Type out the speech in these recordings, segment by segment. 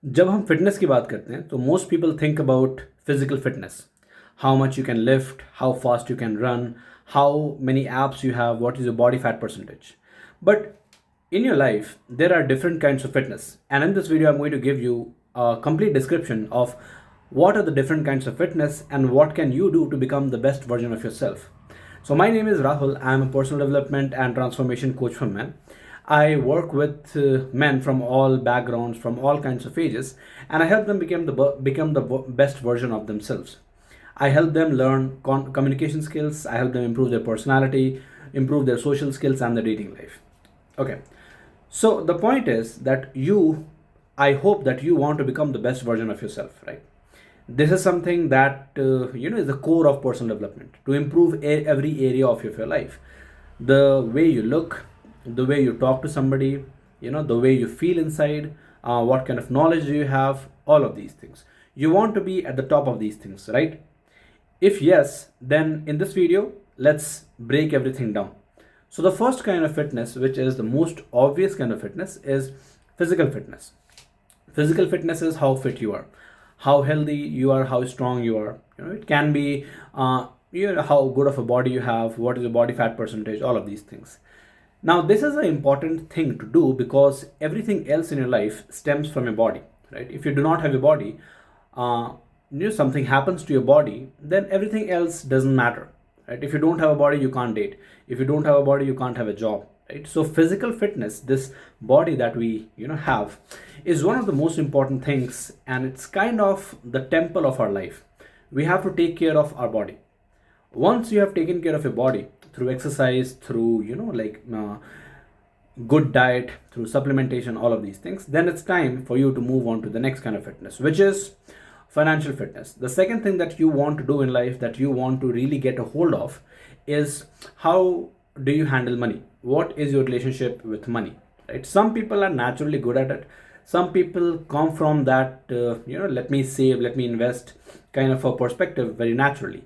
जब हम फिटनेस की बात करते हैं तो most people think about physical fitness, how much you can lift, how fast you can run, how many abs you have, what is your body fat percentage. But in your life there are different kinds of fitness, and in this video I'm going to give you a complete description of what are the different kinds of fitness and what can you do to become the best version of yourself. So my name is Rahul. I am a personal development and transformation coach for men. I work with men from all backgrounds, from all kinds of ages, and I help them become the best version of themselves. I help them learn communication skills. I help them improve their personality, improve their social skills, and their dating life. Okay, so the point is that I hope that you want to become the best version of yourself, right? This is something that is the core of personal development, to improve every area of your life. The way you look, the way you talk to somebody, the way you feel inside, what kind of knowledge do you have, all of these things. You want to be at the top of these things, right? If yes, then in this video let's break everything down. So the first kind of fitness, which is the most obvious kind of fitness, is physical fitness. Physical fitness is how fit you are, how healthy you are, how strong you are. It can be how good of a body you have, what is your body fat percentage, all of these things. Now this is an important thing to do because everything else in your life stems from your body, right? If you do not have a body, uh, something happens to your body, then everything else doesn't matter, right? If you don't have a body, you can't date. If you don't have a body, you can't have a job, right? So physical fitness, this body that we have, is one of the most important things, and it's kind of the temple of our life. We have to take care of our body. Once you have taken care of your body through exercise, through good diet, through supplementation, all of these things, then it's time for you to move on to the next kind of fitness, which is financial fitness. The second thing that you want to do in life, that you want to really get a hold of, is how do you handle money? What is your relationship with money, right? Some people are naturally good at it. Some people come from that let me save, let me invest kind of a perspective very naturally.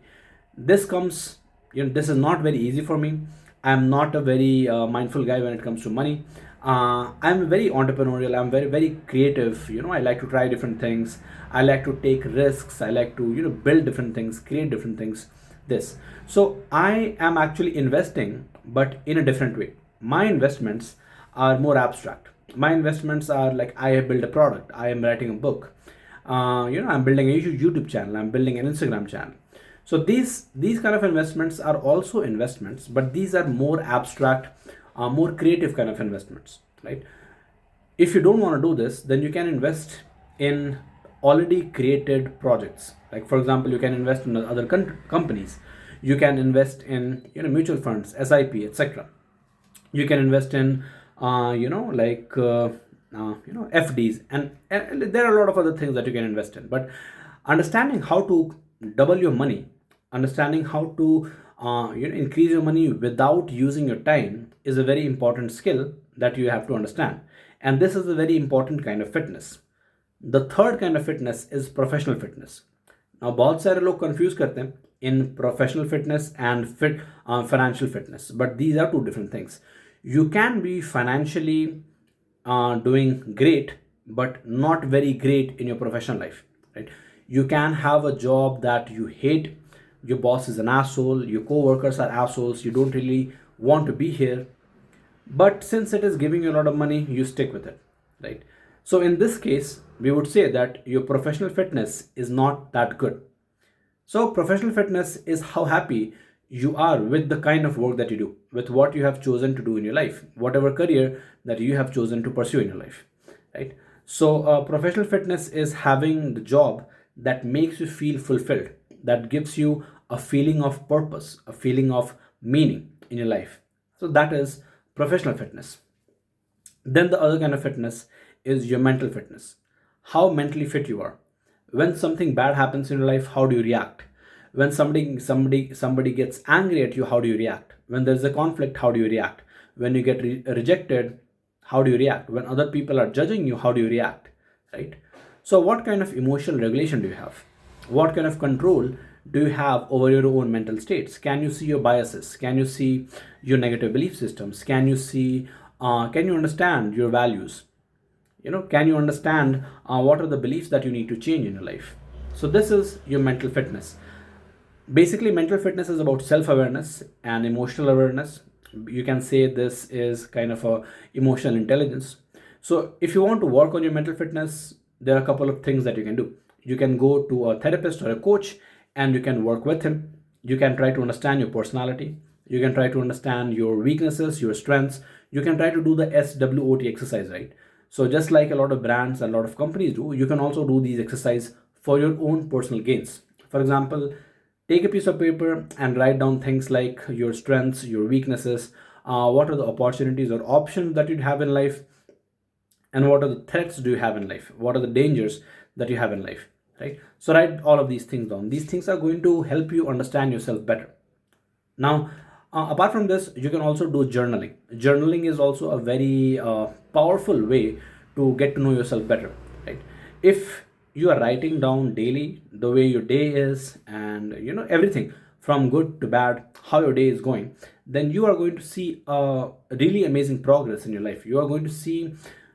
This comes, this is not very easy for me. I'm not a very mindful guy when it comes to money. I'm very entrepreneurial, I'm very creative. I like to try different things, I like to take risks, I like to build different things, create different things. This, so I am actually investing, but in a different way. My investments are more abstract. My investments are like, I build a product, I am writing a book, I'm building a YouTube channel, I'm building an Instagram channel. So these kind of investments are also investments, but these are more abstract, more creative kind of investments, right? If you don't want to do this, then you can invest in already created projects. Like for example, you can invest in other companies. You can invest in mutual funds, SIP, etc. You can invest in FDs, and there are a lot of other things that you can invest in. But understanding how to double your money, understanding how to increase your money without using your time, is a very important skill that you have to understand. And this is a very important kind of fitness. The third kind of fitness is professional fitness. Now बहुत सारे लोग confuse करते हैं in professional fitness and financial fitness, but these are two different things. You can be financially doing great, but not very great in your professional life, right? You can have a job that you hate, your boss is an asshole, your co-workers are assholes, you don't really want to be here, but since it is giving you a lot of money, you stick with it, right? So in this case, we would say that your professional fitness is not that good. So professional fitness is how happy you are with the kind of work that you do, with what you have chosen to do in your life, whatever career that you have chosen to pursue in your life, right? So professional fitness is having the job that makes you feel fulfilled, that gives you a feeling of purpose, a feeling of meaning in your life. So that is professional fitness. Then the other kind of fitness is your mental fitness. How mentally fit you are. When something bad happens in your life, how do you react? When somebody gets angry at you, how do you react? When there's a conflict, how do you react? When you get rejected, how do you react? When other people are judging you, how do you react? Right? So what kind of emotional regulation do you have? What kind of control do you have over your own mental states? Can you see your biases? Can you see your negative belief systems? Can you understand your values? Can you understand what are the beliefs that you need to change in your life? So this is your mental fitness. Basically, mental fitness is about self-awareness and emotional awareness. You can say this is kind of a emotional intelligence. So if you want to work on your mental fitness, there are a couple of things that you can do. You can go to a therapist or a coach and you can work with him. You can try to understand your personality. You can try to understand your weaknesses, your strengths. You can try to do the SWOT exercise, right? So just like a lot of brands and a lot of companies do, you can also do these exercise for your own personal gains. For example, take a piece of paper and write down things like your strengths, your weaknesses, what are the opportunities or options that you have in life, and what are the threats do you have in life, what are the dangers that you have in life, right? So write all of these things down. These things are going to help you understand yourself better. Now, apart from this, you can also do journaling. Journaling is also a very powerful way to get to know yourself better, right? If you are writing down daily the way your day is, and everything from good to bad, how your day is going, then you are going to see a really amazing progress in your life. You are going to see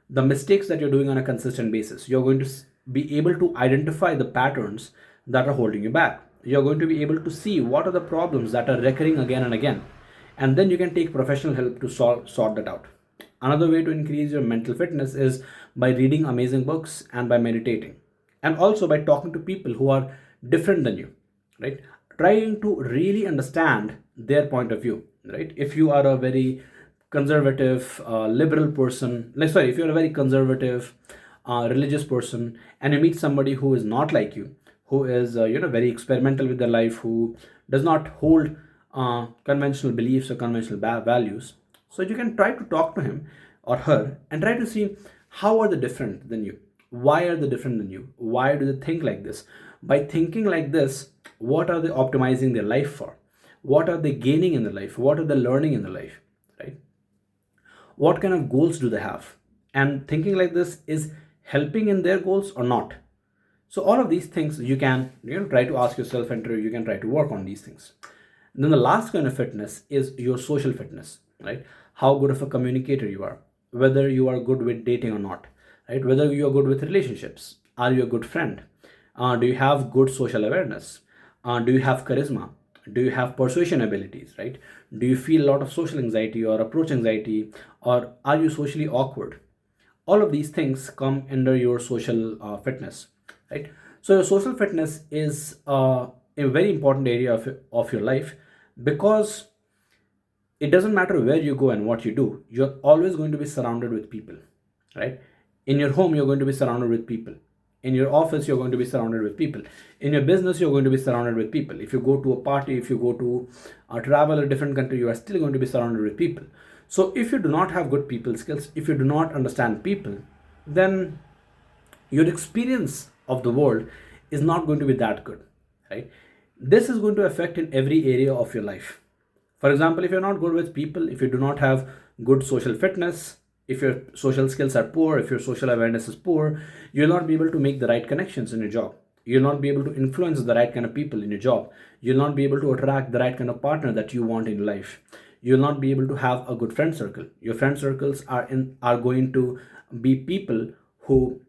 the mistakes that you're doing on a consistent basis. You're going to be able to identify the patterns that are holding you back. You're going to be able to see what are the problems that are recurring again and again, and then you can take professional help to sort that out. Another way to increase your mental fitness is by reading amazing books and by meditating, and also by talking to people who are different than you, right? Trying to really understand their point of view, right? If you are a very conservative liberal person, like, sorry, if you're a very conservative religious person and you meet somebody who is not like you, who is very experimental with their life, who does not hold conventional beliefs or conventional values, so you can try to talk to him or her and try to see how are they different than you, why are they different than you, why do they think like this, by thinking like this, what are they optimizing their life for, what are they gaining in their life, what are they learning in their life, right? What kind of goals do they have, and thinking like this is helping in their goals or not. So all of these things you can try to ask yourself, and you can try to work on these things. And then the last kind of fitness is your social fitness, right? How good of a communicator you are, whether you are good with dating or not, right? Whether you are good with relationships, are you a good friend, do you have good social awareness, do you have charisma, do you have persuasion abilities, right? Do you feel a lot of social anxiety or approach anxiety, or are you socially awkward? All of these things come under your social fitness, right? So your social fitness is a very important area of your life, because it doesn't matter where you go and what you do, you're always going to be surrounded with people, right? In your home, you're going to be surrounded with people. In your office, you're going to be surrounded with people. In your business, you're going to be surrounded with people. If you go to a party, if you go to travel a different country, you are still going to be surrounded with people. So if you do not have good people skills, if you do not understand people, then your experience of the world is not going to be that good, right? This is going to affect in every area of your life. For example, if you're not good with people, if you do not have good social fitness, if your social skills are poor, if your social awareness is poor, you'll not be able to make the right connections in your job. You'll not be able to influence the right kind of people in your job. You'll not be able to attract the right kind of partner that you want in life. You'll not be able to have a good friend circle. Your friend circles are going to be people who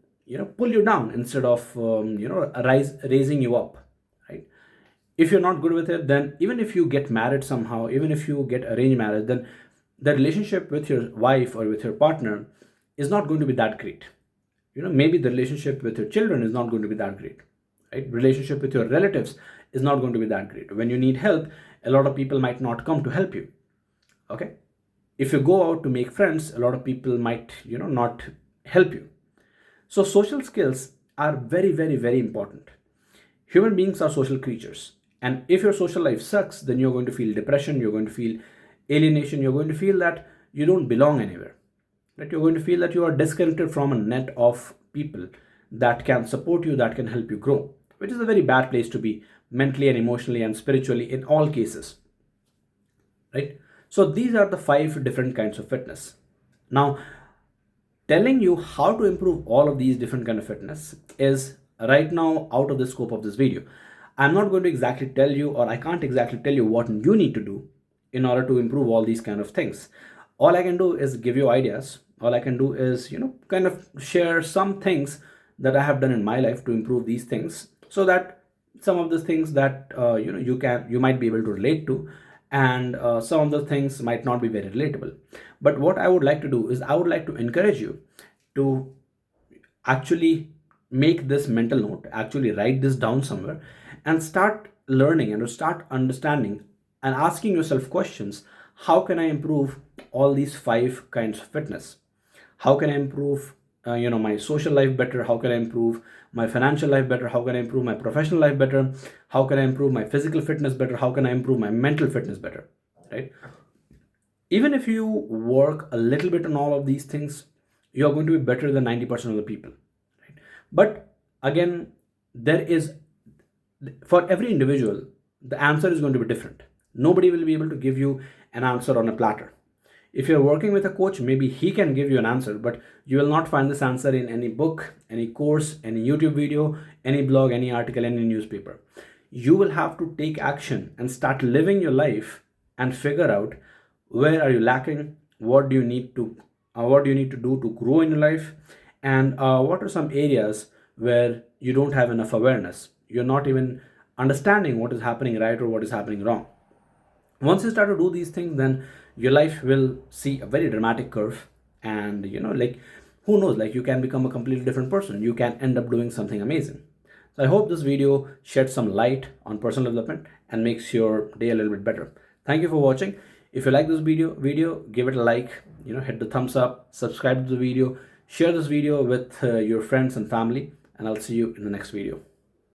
pull you down instead of raising you up, right? If you're not good with it, then even if you get married somehow, even if you get arranged marriage, then the relationship with your wife or with your partner is not going to be that great. Maybe the relationship with your children is not going to be that great, right? Relationship with your relatives is not going to be that great. When you need help, a lot of people might not come to help you. Okay, if you go out to make friends, a lot of people might not help you. So social skills are very, very, very important. Human beings are social creatures, and if your social life sucks, then you're going to feel depression, you're going to feel alienation, you're going to feel that you don't belong anywhere, that you're going to feel that you are disconnected from a net of people that can support you, that can help you grow, which is a very bad place to be mentally and emotionally and spiritually in all cases, right? So these are the 5 different kinds of fitness. Now, telling you how to improve all of these different kind of fitness is right now out of the scope of this video. I'm not going to exactly tell you, or I can't exactly tell you what you need to do in order to improve all these kind of things. All I can do is give you ideas, all I can do is, kind of share some things that I have done in my life to improve these things, so that some of the things that you might be able to relate to, and some of the things might not be very relatable. But what I would like to do is I would like to encourage you to actually make this mental note, actually write this down somewhere, and start learning and start understanding and asking yourself questions. How can I improve all these five kinds of fitness? How can I improve my social life better? How can I improve my financial life better? How can I improve my professional life better? How can I improve my physical fitness better? How can I improve my mental fitness better? Right? Even if you work a little bit on all of these things, you're going to be better than 90% of the people. Right? But again, there is, for every individual, the answer is going to be different. Nobody will be able to give you an answer on a platter. If you're working with a coach, maybe he can give you an answer, but you will not find this answer in any book, any course, any YouTube video, any blog, any article, any newspaper. You will have to take action and start living your life and figure out where are you lacking, what do you need to do to grow in your life, and what are some areas where you don't have enough awareness. You're not even understanding what is happening right or what is happening wrong. Once you start to do these things, then your life will see a very dramatic curve, and like, who knows, like, you can become a completely different person. You can end up doing something amazing. So I hope this video sheds some light on personal development and makes your day a little bit better. Thank you for watching. If you like this video, give it a like, hit the thumbs up, subscribe to the video, share this video with your friends and family, and I'll see you in the next video.